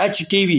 HTV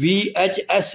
VHS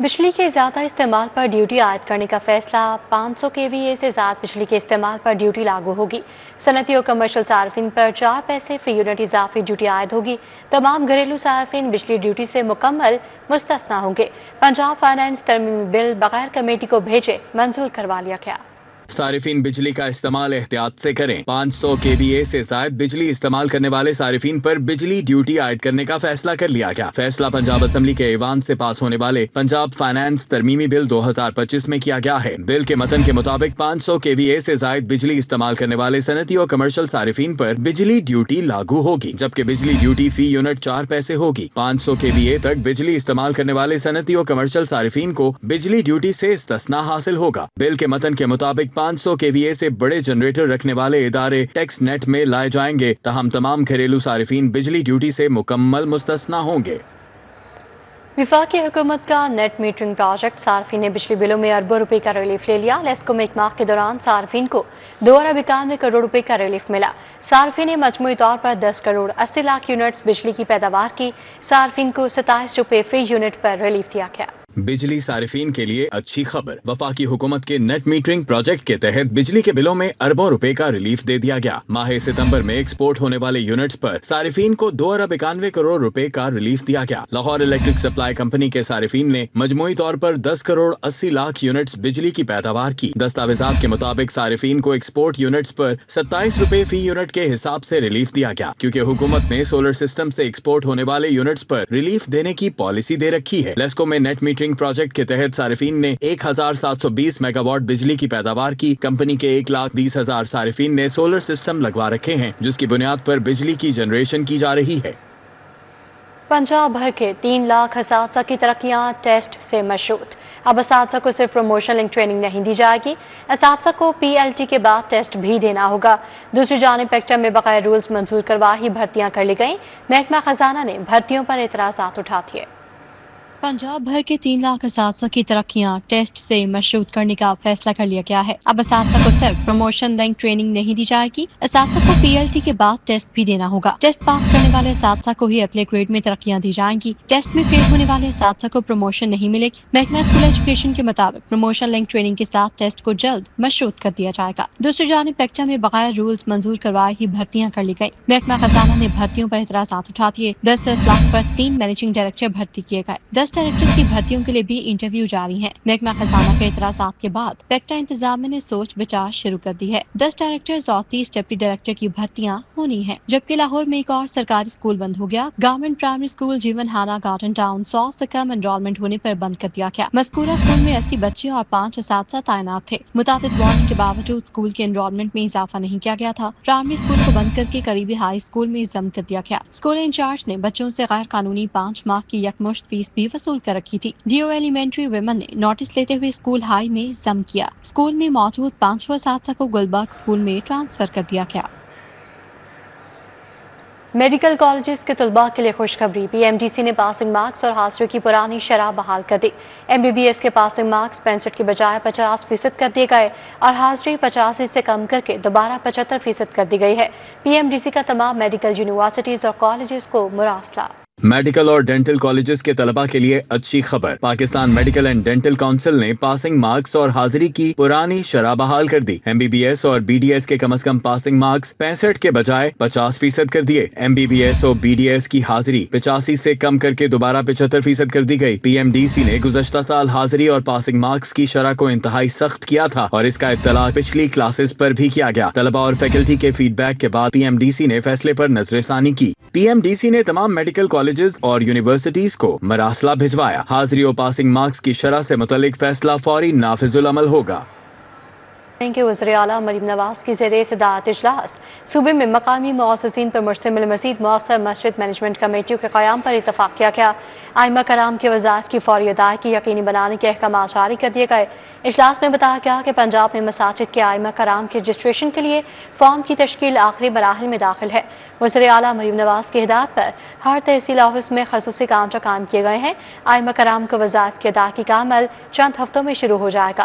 بجلی کے زیادہ استعمال پر ڈیوٹی عائد کرنے کا فیصلہ 500 kVA سے زائد بجلی کے استعمال پر ڈیوٹی لاگو ہوگی۔ صنعتی اور کمرشل صارفین پر 4 پیسے فی یونٹ اضافی ڈیوٹی عائد ہوگی۔ تمام گھریلو صارفین بجلی ڈیوٹی سے مکمل مستثنیٰ ہوں گے۔ پنجاب فائنانس ترمیمی بل بغیر کمیٹی کو بھیجے منظور کروا لیا گیا۔ صارفین بجلی کا استعمال احتیاط سے کریں۔ 500 kVA سے زائد بجلی استعمال کرنے والے صارفین پر بجلی ڈیوٹی عائد کرنے کا فیصلہ کر لیا گیا۔ فیصلہ پنجاب اسمبلی کے ایوان سے پاس ہونے والے پنجاب فائنانس ترمیمی بل 2025 میں کیا گیا ہے۔ بل کے متن کے مطابق 500 kVA سے زائد بجلی استعمال کرنے والے صنعتی اور کمرشل صارفین پر بجلی ڈیوٹی لاگو ہوگی، جبکہ بجلی ڈیوٹی فی یونٹ 4 پیسے ہوگی۔ 500 kVA تک بجلی استعمال کرنے والے صنعتی اور کمرشل صارفین کو بجلی ڈیوٹی سے استثناء حاصل ہوگا۔ بل کے متن کے مطابق 500 kVA سے بڑے جنریٹر رکھنے والے ادارے ٹیکس نیٹ میں لائے جائیں گے، تاہم تمام گھریلو صارفین بجلی ڈیوٹی سے مکمل مستثنیٰ ہوں گے۔ وفاقی حکومت کا نیٹ میٹرنگ پروجیکٹ صارفین نے بجلی بلوں میں اربوں روپے کا ریلیف لے لیا۔ لیسکو میں ایک ماہ کے دوران صارفین کو 2 ارب 91 کروڑ روپے کا ریلیف ملا۔ صارفین نے مجموعی طور پر 10 کروڑ 80 لاکھ یونٹس بجلی کی پیداوار کی۔ صارفین کو 27 روپے فی یونٹ پر ریلیف دیا گیا۔ بجلی صارفین کے لیے اچھی خبر، وفاقی حکومت کے نیٹ میٹرنگ پروجیکٹ کے تحت بجلی کے بلوں میں اربوں روپے کا ریلیف دے دیا گیا۔ ماہ ستمبر میں ایکسپورٹ ہونے والے یونٹس پر صارفین کو 2 ارب 91 کروڑ روپے کا ریلیف دیا گیا۔ لاہور الیکٹرک سپلائی کمپنی کے صارفین نے مجموعی طور پر 10 کروڑ 80 لاکھ یونٹس بجلی کی پیداوار کی۔ دستاویزات کے مطابق صارفین کو ایکسپورٹ یونٹس پر 27 روپے فی یونٹ کے حساب سے ریلیف دیا گیا، کیونکہ حکومت نے سولر سسٹم سے ایکسپورٹ ہونے والے یونٹس پر ریلیف دینے کی پالیسی دے رکھی ہے۔ لیسکو میں نیٹ میٹرنگ پروجیکٹ کے تحت صارفین نے 1720 میگا واٹ بجلی کی پیداوار کی۔ کمپنی کے 1,20,000 صارفین نے سولر سسٹم لگوا رکھے ہیں، جس کی بنیاد پر بجلی کی جنریشن کی جا رہی ہے۔ پنجاب بھر کے 3 لاکھ اساتذہ کی ترقیاں ٹیسٹ سے مشروط۔ اب اساتذہ کو صرف پروموشن لنک ٹریننگ نہیں دی جائے گی، اساتذہ کو PLT کے بعد ٹیسٹ بھی دینا ہوگا۔ دوسری جانب پیکٹا میں بغیر رولز منظور کروا ہی بھرتیاں کر لی گئیں۔ محکمہ خزانہ نے بھرتیوں پر اعتراضات اٹھا دیے۔ پنجاب بھر کے 3 لاکھ اساتذہ کی ترقیاں ٹیسٹ سے مشروط کرنے کا فیصلہ کر لیا گیا ہے۔ اب اساتذہ کو صرف پروموشن لنک ٹریننگ نہیں دی جائے گی، اساتذہ کو PLT کے بعد ٹیسٹ بھی دینا ہوگا۔ ٹیسٹ پاس کرنے والے اساتذہ کو ہی اگلے گریڈ میں ترقیاں دی جائیں گی۔ ٹیسٹ میں فیل ہونے والے اساتذہ کو پروموشن نہیں ملے گی۔ محکمہ اسکول ایجوکیشن کے مطابق پروموشن لنک ٹریننگ کے ساتھ ٹیسٹ کو جلد مشروط کر دیا جائے گا۔ دوسری جانب پیکٹا میں بغیر رولز منظور کروائے ہی بھرتیاں کر لی گئی۔ محکمہ خزانہ نے بھرتیوں پر اعتراضات اٹھا دیے۔ 10 لاکھ پر 3 مینیجنگ ڈائریکٹر بھرتی کیے گئے۔ 10 ڈائریکٹرز کی بھرتیوں کے لیے بھی انٹرویو جاری ہیں۔ محکمہ خزانہ کے اعتراضات کے بعد پیکٹا انتظامیہ نے سوچ بچار شروع کر دی ہے۔ 10 ڈائریکٹرز اور 30 ڈپٹی ڈائریکٹر کی بھرتیاں ہونی ہیں، جبکہ لاہور میں ایک اور سرکاری اسکول بند ہو گیا۔ گورنمنٹ پرائمری اسکول جیون ہانا گارڈن ٹاؤن 100 سے کم انرولمنٹ ہونے پر بند کر دیا گیا۔ مذکورہ اسکول میں 80 بچے اور 5 اساتذہ تعینات تھے۔ متعدد وارننگ کے باوجود اسکول کے انرولمنٹ میں اضافہ نہیں کیا گیا تھا۔ پرائمری اسکول کو بند کر کے قریبی ہائی اسکول میں ضم کر دیا گیا۔ اسکول انچارج نے بچوں سے غیر قانونی 5 ماہ کی یکمشت فیس بھی وصول کر رکھی تھی۔ DO ایلیمنٹری ویمن نے نوٹس لیتے ہوئے اسکول ہائی میں ضم کیا۔ اسکول میں موجود 5 اساتذہ کو گلبرگ اسکول میں ٹرانسفر کر دیا گیا۔ میڈیکل کالجز کے طلباء کے لیے خوشخبری، PMDC نے پاسنگ مارکس اور حاضری کی پرانی شرح بحال کر دی۔ MBBS کے پاسنگ مارکس 65 کے بجائے 50% کر دیے گئے اور حاضری 85 سے کم کر کے دوبارہ 75% کر دی گئی ہے۔ PMDC کا تمام میڈیکل یونیورسٹیز اور کالجز کو مراسلہ۔ میڈیکل اور ڈینٹل کالجز کے طلباء کے لیے اچھی خبر، Pakistan medical and dental council نے پاسنگ مارکس اور حاضری کی پرانی شرح بحال کر دی۔ MBBS اور BDS کے کم از کم پاسنگ مارکس 65 کے بجائے 50% کر دیے۔ MBBS اور BDS کی حاضری 85 سے کم کر کے دوبارہ 75% کر دی گئی۔ PMDC نے گزشتہ سال حاضری اور پاسنگ مارکس کی شرح کو انتہائی سخت کیا تھا اور اس کا اطلاع پچھلی کلاسز پر بھی کیا گیا۔ طلباء اور فیکلٹی کے فیڈ بیک کے بعد PMDC نے فیصلے پر نظر ثانی کی۔ PMDC نے تمام میڈیکل کالجز اور یونیورسٹیز کو مراسلہ بھجوایا۔ حاضری اور پاسنگ مارکس کی شرح سے متعلق فیصلہ فوری نافذ العمل ہوگا۔ کہ وزیر اعلیٰ مریم نواز کی زیر صدارت اجلاس صوبے میں مقامی مؤسسین پر مشتمل مزید مؤثر مسجد مینجمنٹ کمیٹیوں کے قیام پر اتفاق کیا گیا۔ ائمہ کرام کے وظائف کی فوری ادائیگی یقینی بنانے کے احکامات جاری کر دیے گئے۔ اجلاس میں بتایا گیا کہ پنجاب میں مساجد کے ائمہ کرام کے رجسٹریشن کے لیے فارم کی تشکیل آخری مراحل میں داخل ہے۔ وزیر اعلیٰ مریم نواز کی ہدایت پر ہر تحصیل آفس میں خصوصی کاؤنٹر قائم کیے گئے ہیں۔ ائمہ کرام کو وظائف کی ادائیگی کا عمل چند ہفتوں میں شروع ہو جائے گا۔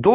2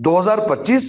2025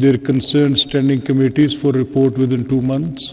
their concerned standing committees for report within 2 months.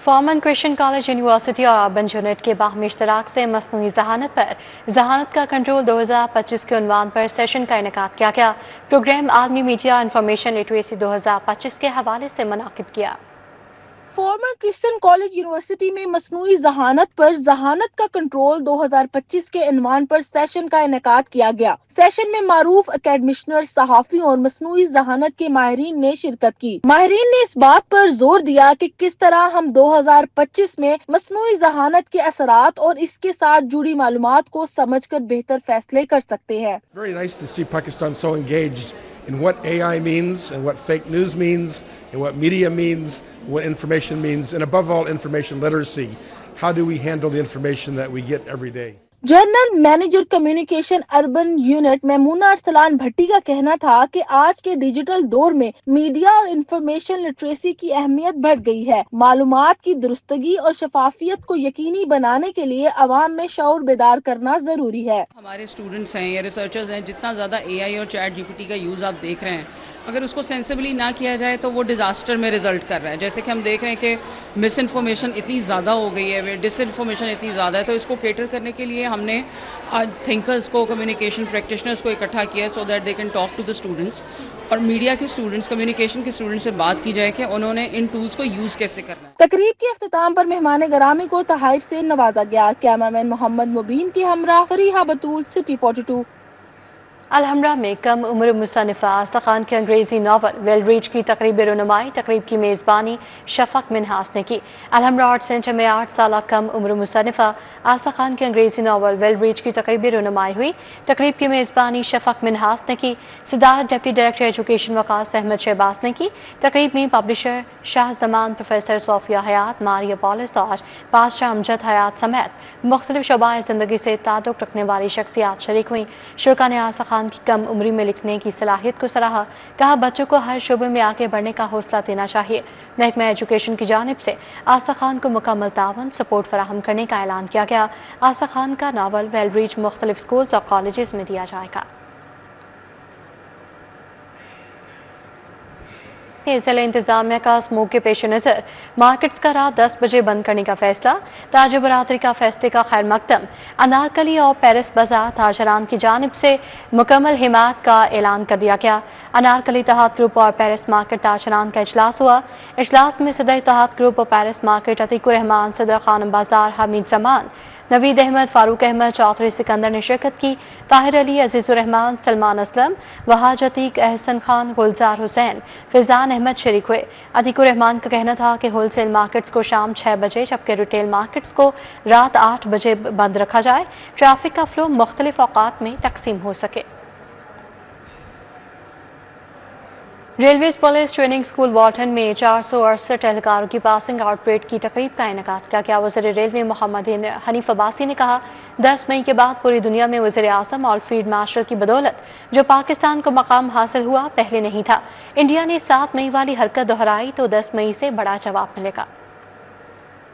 فارمن کرسچن کالج یونیورسٹی اور اربن یونٹ کے باہمی اشتراک سے مصنوعی ذہانت پر ذہانت کا کنٹرول 2025 کے عنوان پر سیشن کا انعقاد کیا گیا۔ پروگرام عالمی میڈیا انفارمیشن لٹریسی 2025 کے حوالے سے منعقد کیا۔ فارمر کرسچن کالج یونیورسٹی میں مصنوعی ذہانت پر ذہانت کا کنٹرول 2025 کے عنوان پر سیشن کا انعقاد کیا گیا۔ سیشن میں معروف اکیڈمشنر، صحافیوں اور مصنوعی ذہانت کے ماہرین نے شرکت کی۔ ماہرین نے اس بات پر زور دیا کہ کس طرح ہم 2025 میں مصنوعی ذہانت کے اثرات اور اس کے ساتھ جڑی معلومات کو سمجھ کر بہتر فیصلے کر سکتے ہیں۔ Very nice to see Pakistan so engaged in what AI means and what fake news means and what media means, what information means, and above all information literacy. How do we handle the information that we get every day? General manager communication urban unit Maimoona Arsalan Bhatti کا کہنا تھا کہ آج کے digital دور میں media اور information literacy کی اہمیت بڑھ گئی ہے۔ معلومات کی درستگی اور شفافیت کو یقینی بنانے کے لیے عوام میں شعور بیدار کرنا ضروری ہے۔ ہمارے اسٹوڈنٹس ہیں یا ریسرچرز ہیں، جتنا زیادہ اے آئی اور چیٹ جی پی ٹی کا یوز آپ دیکھ رہے ہیں، اگر اس کو سینسبلی نہ کیا جائے تو وہ ڈیزاسٹر میں ریزلٹ کر رہا ہے۔ جیسے کہ ہم دیکھ رہے ہیں کہ مس انفارمیشن اتنی زیادہ ہو گئی ہے، ڈس انفارمیشن اتنی زیادہ ہے، تو اس کو کیٹر کرنے کے لیے ہم نے آج تھنکرز کو، کمیونیکیشن پریکٹیشنرز کو اکٹھا کیا ہے so that they can talk to the students, اور میڈیا کے اسٹوڈنٹس، کمیونیکیشن کے اسٹوڈنٹس سے بات کی جائے کہ انہوں نے ان ٹولز کو یوز کیسے کرنا ہے۔ تقریب کے اختتام پر مہمان گرامی کو تحائف سے نوازا گیا۔ کیمرامین محمد مبین کے ہمراہ فریحہ بطول، سٹی 42۔ الحمرا میں کم عمر مصنفہ آسا خان کے انگریزی ناول ویل ریچ کی تقریبی رونمائی، تقریب کی میزبانی شفق منہاس نے کی۔ الحمرا آرٹ سینٹر میں 8 سالہ کم عمر مصنفہ آسا خان کے انگریزی ناول ویل ریچ کی تقریبی رونمائی ہوئی۔ تقریب کی میزبانی شفق منہاس نے کی۔ صدارت ڈپٹی ڈائریکٹر ایجوکیشن وقاص احمد شہباز نے کی۔ تقریب میں پبلشر شاہ زمان، پروفیسر صوفیہ حیات، ماریا پالس اور بادشاہ امجد حیات سمیت مختلف شعبۂ زندگی سے تعلق رکھنے والی شخصیات شریک ہوئیں۔ شرکا نے آسا خان کی کم عمری میں لکھنے کی صلاحیت کو سراہا۔ کہا بچوں کو ہر شعبے میں آگے بڑھنے کا حوصلہ دینا چاہیے۔ محکمہ ایجوکیشن کی جانب سے آسا خان کو مکمل تعاون سپورٹ فراہم کرنے کا اعلان کیا گیا۔ آسا خان کا ناول ویل ریچ مختلف اسکولز اور کالجز میں دیا جائے گا۔ ضلع انتظامیہ کا اسموگ کے پیش نظر مارکیٹس کا رات 10 بجے بند کرنے کا فیصلہ۔ تاجر برادری کا فیصلے کا خیر مقدم۔ انارکلی اور پیرس بازار تاجران کی جانب سے مکمل حمایت کا اعلان کر دیا گیا۔ انارکلی اتحاد گروپ اور پیرس مارکیٹ تاجران کا اجلاس ہوا۔ اجلاس میں صدر اتحاد گروپ اور پیرس مارکیٹ عتیق الرحمان، صدر خانم بازار حمید زمان، نوید احمد، فاروق احمد، چودھری سکندر نے شرکت کی۔ طاہر علی، عزیز الرحمان، سلمان اسلم، وحاج عتیق، احسن خان، گلزار حسین، فیضان احمد شریک ہوئے۔ عتیق الرحمان کا کہنا تھا کہ ہول سیل مارکیٹس کو شام 6 بجے جبکہ ریٹیل مارکیٹس کو رات 8 بجے بند رکھا جائے، ٹریفک کا فلو مختلف اوقات میں تقسیم ہو سکے۔ Railways police training school Walton میں 468 اہلکاروں کی پاسنگ آؤٹ پریڈ کی تقریب کا انعقاد کیا گیا۔ وزیر ریلوے محمد حنیف عباسی نے کہا 10 مئی کے بعد پوری دنیا میں وزیر اعظم اور فیلڈ مارشل کی بدولت جو پاکستان کو مقام حاصل ہوا پہلے نہیں تھا۔ انڈیا نے 7 مئی والی حرکت دہرائی تو 10 مئی سے بڑا جواب ملے گا۔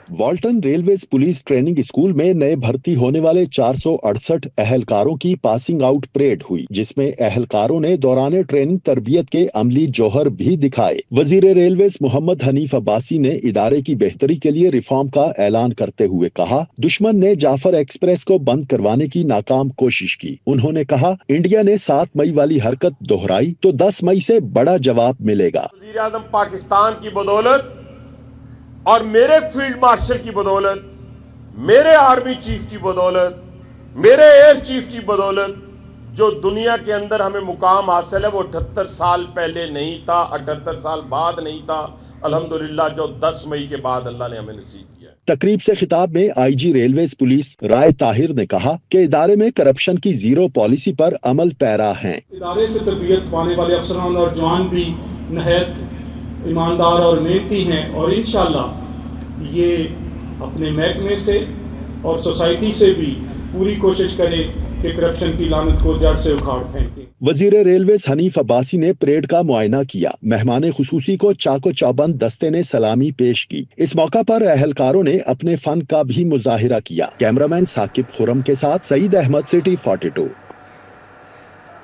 Walton railways police training school میں نئے بھرتی ہونے والے 468 اہلکاروں کی پاسنگ آؤٹ پریڈ ہوئی، جس میں اہلکاروں نے دوران ٹریننگ تربیت کے عملی جوہر بھی دکھائے۔ وزیر ریلویز محمد حنیف عباسی نے ادارے کی بہتری کے لیے ریفارم کا اعلان کرتے ہوئے کہا دشمن نے جعفر ایکسپریس کو بند کروانے کی ناکام کوشش کی۔ انہوں نے کہا انڈیا نے 7 مئی والی حرکت دہرائی تو 10 مئی سے بڑا جواب ملے گا۔ وزیر اعظم پاکستان کی بدولت اور میرے فیلڈ مارشل کی بدولت، میرے آرمی چیف کی بدولت، میرے ایئر چیف کی بدولت جو دنیا کے اندر ہمیں مقام حاصل ہے وہ 78 سال پہلے نہیں تھا، 78 سال بعد نہیں تھا، الحمدللہ جو 10 مئی کے بعد اللہ نے ہمیں نصیب کیا۔ تقریب سے خطاب میں آئی جی ریلویز پولیس رائے طاہر نے کہا کہ ادارے میں کرپشن کی زیرو پالیسی پر عمل پیرا ہیں۔ ادارے سے تربیت پانے والے افسران اور جوان بھی نہایت ایماندار اور محنتی ہیں، اور انشاءاللہ یہ اپنے محکمے سے اور سوسائٹی سے بھی پوری کوشش کرے کہ کرپشن کی لعنت کو جڑ سے اکھاڑ پھینکے۔ وزیر ریلویز حنیف عباسی نے پریڈ کا معائنہ کیا۔ مہمان خصوصی کو چاق و چوبند دستے نے سلامی پیش کی۔ اس موقع پر اہلکاروں نے اپنے فن کا بھی مظاہرہ کیا۔ کیمرامین ثاقب خرم کے ساتھ سعید احمد، سٹی 42۔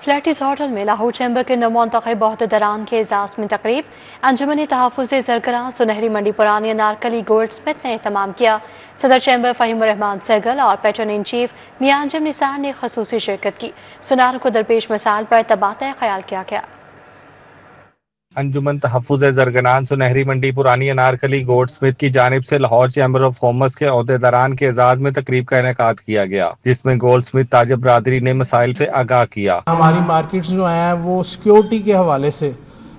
فلیٹس ہوٹل میں لاہور چیمبر کے نومنتخب عہدیداران کے اعزاز میں تقریب انجمن تحفظ زرگراں سنہری منڈی پرانی انارکلی گولڈ سمتھ نے اہتمام کیا۔ صدر چیمبر فہیم الرحمان سہگل اور pattern in chief Mian Anjum نثار نے خصوصی شرکت کی۔ سناروں کو درپیش مسائل پر تبادلہ خیال کیا گیا۔ انجمن تحفظ زرگران سنہری منڈی پرانی انارکلی گولڈ سمتھ کی جانب سے لاہور چیمبر آف کامرس کے عہدیداران کے اعزاز میں تقریب کا انعقاد کیا گیا، جس میں گولڈ سمتھ تاجر برادری نے مسائل سے آگاہ کیا۔ ہماری مارکیٹس جو ہیں وہ سیکیورٹی کے حوالے سے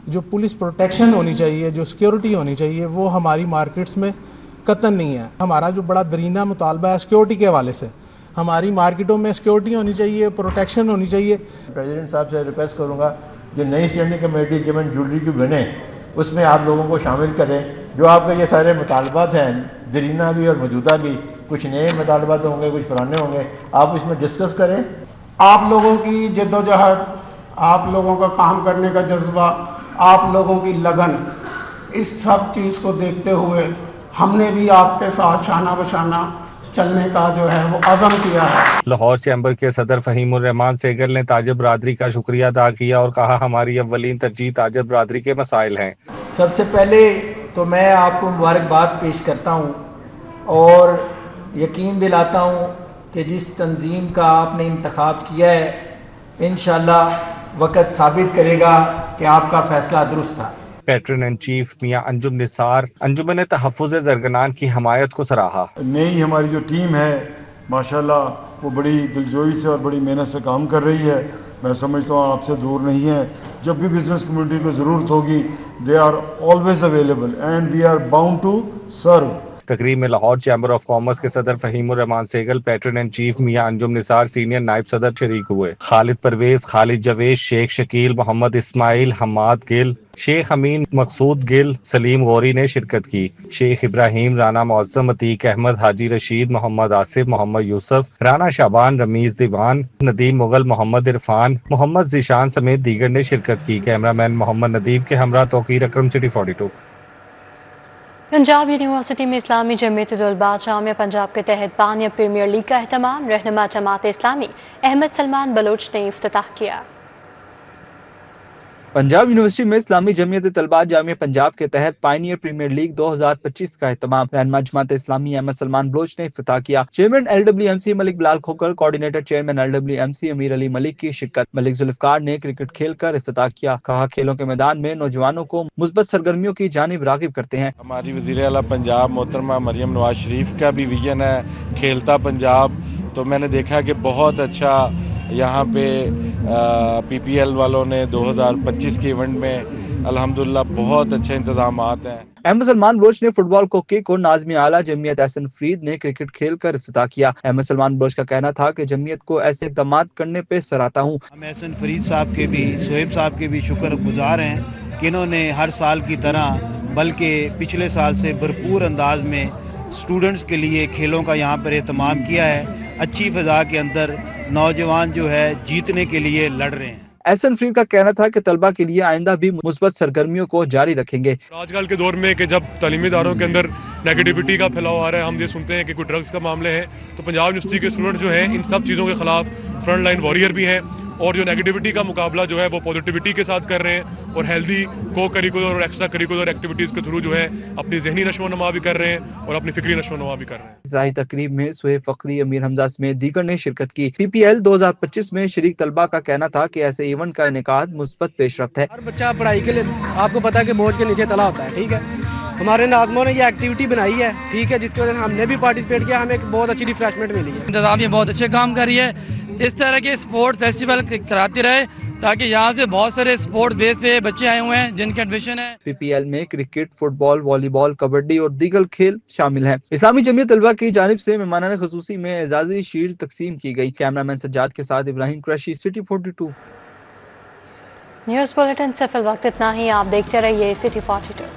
جو پولیس پروٹیکشن ہونی چاہیے، جو سیکیورٹی ہونی چاہیے، وہ ہماری مارکیٹس میں قطعاً نہیں ہے۔ ہمارا جو بڑا درینہ مطالبہ ہے سیکیورٹی کے حوالے سے، ہماری مارکیٹوں میں سیکیورٹی ہونی چاہیے، پروٹیکشن ہونی چاہیے۔ پریزیڈنٹ صاحب سے ریکویسٹ کروں گا جو نئی اسٹینڈنگ کمیٹی جیمنٹ جویلری کی بنے اس میں آپ لوگوں کو شامل کریں۔ جو آپ کے یہ سارے مطالبات ہیں درینہ بھی اور موجودہ بھی، کچھ نئے مطالبات ہوں گے، کچھ پرانے ہوں گے، آپ اس میں ڈسکس کریں۔ آپ لوگوں کی جدوجہد، آپ لوگوں کا کام کرنے کا جذبہ، آپ لوگوں کی لگن، اس سب چیز کو دیکھتے ہوئے ہم نے بھی آپ کے ساتھ شانہ بشانہ چلنے کا جو ہے وہ عزم کیا ہے۔ لاہور چیمبر کے صدر فہیم الرحمان سہگل نے تاجر برادری کا شکریہ ادا کیا اور کہا ہماری اولین ترجیح تاجر برادری کے مسائل ہیں۔ سب سے پہلے تو میں آپ کو مبارکباد پیش کرتا ہوں اور یقین دلاتا ہوں کہ جس تنظیم کا آپ نے انتخاب کیا ہے انشاءاللہ وقت ثابت کرے گا کہ آپ کا فیصلہ درست تھا۔ Pattern in chief Mian Anjum نثار انجمن تحفظ زرگران کی حمایت کو سراہا۔ نئی ہماری جو ٹیم ہے ماشاءاللہ وہ بڑی دلجوئی سے اور بڑی محنت سے کام کر رہی ہے۔ میں سمجھتا ہوں آپ سے دور نہیں ہے، جب بھی بزنس کمیونٹی کو ضرورت ہوگی they are always available and we are bound to serve. تقریب میں لاہور چیمبر آف کامرس کے صدر Faheem ur Rehman Sehgal, patron in chief Mian Anjum Nisar, senior نائب صدر شریک ہوئے۔ خالد پرویز، خالد جاوید، شیخ شکیل، محمد اسماعیل، حماد گل، شیخ امین، مقصود گل، سلیم غوری نے شرکت کی۔ شیخ ابراہیم، رانا معظم، عتیق احمد، حاجی رشید، محمد آصف، محمد یوسف، رانا شعبان، رمیز دیوان، ندیم مغل، محمد عرفان، محمد ذیشان سمیت دیگر نے شرکت کی۔ کیمرامین محمد ندیب کے ہمراہ توقیر اکرم، سٹی 42۔ پنجاب یونیورسٹی میں اسلامی جمعیت طلباء جامعہ پنجاب کے تحت پانیہ پریمیئر لیگ کا اہتمام رہنما جماعت اسلامی احمد سلمان بلوچ نے افتتاح کیا۔ پنجاب یونیورسٹی میں اسلامی جمعیت طلباء جامعہ پنجاب کے تحت پائنیئر پریمیئر لیگ 2025 کا اہتمام رہنما جماعت اسلامی احمد سلمان بلوچ نے افتتاح کیا۔ چیئرمین LWMC ملک بلال کھوکر، کوارڈینیٹر چیئرمین LWMC امیر علی ملک کی شرکت۔ ملک ذوالفقار نے کرکٹ کھیل کر افتتاح کیا، کہا کھیلوں کے میدان میں نوجوانوں کو مثبت سرگرمیوں کی جانب راغب کرتے ہیں۔ ہماری وزیر اعلیٰ پنجاب محترمہ مریم نواز شریف کا بھی ویژن ہے کھیلتا پنجاب، تو میں نے دیکھا کہ بہت اچھا یہاں پہ PPL والوں نے 2025 کے ایونٹ میں الحمدللہ بہت اچھے انتظامات ہیں۔ احمد سلمان بلوچ نے فٹ بال کو کک اور ناظم اعلیٰ جمعیت احسن فرید نے کرکٹ کھیل کر افتتاح کیا۔ احمد سلمان بلوچ کا کہنا تھا کہ جمعیت کو ایسے اقدامات کرنے پہ سراہتا ہوں۔ ہم احسن فرید صاحب کے بھی، سہیب صاحب کے بھی شکر گزار ہیں کہ انہوں نے ہر سال کی طرح بلکہ پچھلے سال سے بھرپور انداز میں اسٹوڈنٹس کے لیے کھیلوں کا یہاں پر اہتمام کیا ہے۔ اچھی فضا کے اندر نوجوان جو ہے جیتنے کے لیے لڑ رہے ہیں۔ احسن فرید کا کہنا تھا کہ طلبہ کے لیے آئندہ بھی مثبت سرگرمیوں کو جاری رکھیں گے۔ آج کل کے دور میں کہ جب تعلیمی اداروں کے اندر نیگیٹیوٹی کا پھیلاؤ آ رہا ہے، ہم یہ سنتے ہیں کہ کوئی ڈرگز کا معاملے ہیں، تو پنجاب یونیورسٹی کے اسٹوڈنٹ جو ہیں ان سب چیزوں کے خلاف فرنٹ لائن واریر بھی ہیں، اور جو نیگیٹیوٹی کا مقابلہ جو ہے وہ پازیٹیوٹی کے ساتھ کر رہے ہیں، اور ہیلدی کو کریکولر اور ایکسٹرا کریکولر ایکٹیویٹیز کے تھرو جو ہے اپنی ذہنی نشو و نما بھی کر رہے ہیں اور اپنی فکری نشو و نما بھی کر رہے ہیں۔ افتتاحی تقریب میں سہیب فخری، امیر حمزہ سمیت دیگر نے شرکت کی۔ PPL 2025 میں شریک طلبہ کا کہنا تھا کہ ایسے ایونٹ کا انعقاد مثبت پیش رفت ہے۔ ہر بچہ پڑھائی کے لیے آپ کو پتا ہے کہ بوجھ کے نیچے تلا ہوتا ہے، ٹھیک ہے، ہمارے ناظموں نے یہ ایکٹیویٹی بنائی ہے، ٹھیک ہے، جس کی وجہ سے ہم نے بھی پارٹیسپیٹ کیا، ہمیں ایک بہت اچھی ریفریشمنٹ ملی ہے۔ انتظامیہ بہت اچھے کام کر رہی ہے، اس طرح کے اسپورٹ فیسٹیول کراتے رہے تاکہ یہاں سے بہت سارے اسپورٹ بیس پہ بچے آئے ہوئے ہیں جن کے ایڈمیشن ہے۔ PPL میں کرکٹ، فٹ بال، والی بال، کبڈی اور دیگر کھیل شامل ہیں۔ اسلامی جمعیت طلبہ کی جانب سے مہمانان خصوصی میں اعزازی شیلڈ تقسیم کی گئی۔ کیمرامین سجاد کے ساتھ ابراہیم قریشی، سٹی 42۔ نیوز بلیٹن سے فی الوقت اتنا ہی، آپ دیکھتے رہیے سٹی 42۔